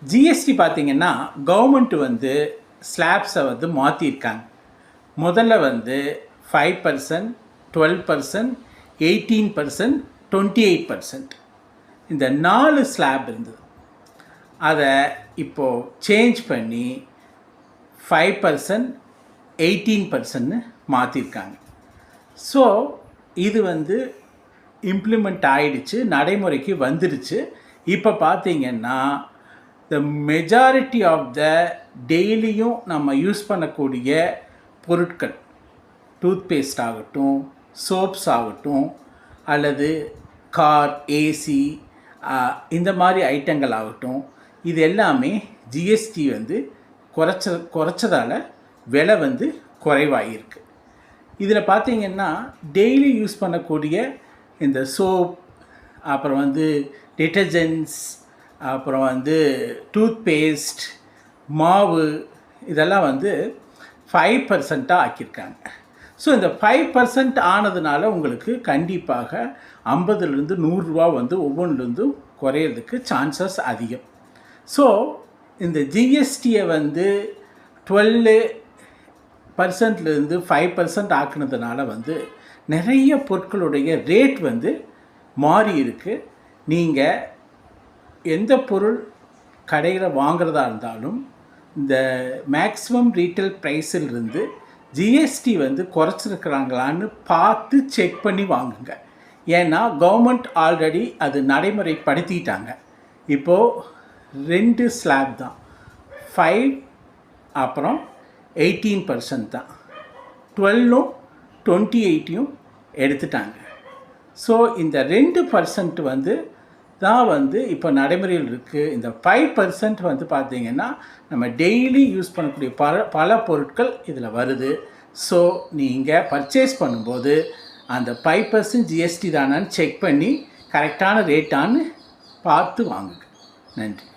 GST பார்த்திங்கன்னா government வந்து ஸ்லாப்ஸை வந்து மாற்றிருக்காங்க. முதல்ல வந்து 5%, 12%, 18%, 28% இந்த 4 ஸ்லாப் இருந்தது. அதை இப்போது சேஞ்ச் பண்ணி 5%, 18%ன்னு மாற்றிருக்காங்க. ஸோ இது வந்து இம்ப்ளிமெண்ட் ஆகிடுச்சு, நடைமுறைக்கு வந்துடுச்சு. இப்போ பார்த்திங்கன்னா த மெஜாரிட்டி ஆஃப் த டெய்லியும் நம்ம யூஸ் பண்ணக்கூடிய பொருட்கள், டூத்பேஸ்ட் ஆகட்டும், சோப்ஸ் ஆகட்டும், அல்லது கார், ஏசி, இந்த மாதிரி ஐட்டங்கள் ஆகட்டும், இது எல்லாமே ஜிஎஸ்டி வந்து குறைச்சதால் விலை வந்து குறைவாகிருக்கு. இதில் பார்த்திங்கன்னா டெய்லி யூஸ் பண்ணக்கூடிய இந்த சோப், அப்புறம் வந்து டிட்டர்ஜென்ட்ஸ், அப்புறம் வந்து டூத்பேஸ்ட், மாவு, இதெல்லாம் வந்து 5%ஆக ஆக்கியிருக்காங்க. ஸோ இந்த 5% ஆனதுனால உங்களுக்கு கண்டிப்பாக 50லேருந்து 100 ரூபா வந்து ஒவ்வொன்றுலேருந்தும் குறையிறதுக்கு சான்சஸ் அதிகம். ஸோ இந்த ஜிஎஸ்டியை வந்து 12%லேருந்து 5% ஆக்குனதுனால வந்து நிறைய பொருட்களுடைய ரேட் வந்து மாறி இருக்குது. நீங்கள் எந்த பொருள் கடையில் வாங்குறதா இருந்தாலும் இந்த மேக்ஸிமம் ரீட்டைல் ப்ரைஸிலிருந்து ஜிஎஸ்டி வந்து குறைச்சிருக்கிறாங்களான்னு பார்த்து செக் பண்ணி வாங்குங்க. ஏன்னா கவர்மெண்ட் ஆல்ரெடி அது நடைமுறைப்படுத்திட்டாங்க. இப்போது 2 ஸ்லாப் தான், 5 அப்புறம் 18% தான், 12ம் 28யும் எடுத்துட்டாங்க. ஸோ இந்த 2% வந்து தான் வந்து இப்போ நடைமுறையில் இருக்குது. இந்த 5% வந்து பார்த்திங்கன்னா நம்ம டெய்லி யூஸ் பண்ணக்கூடிய பல பொருட்கள் இதில் வருது. ஸோ நீங்கள் பர்ச்சேஸ் பண்ணும்போது அந்த 5% ஜிஎஸ்டி தானான்னு செக் பண்ணி கரெக்டான ரேட்டான்னு பார்த்து வாங்குங்க. நன்றி.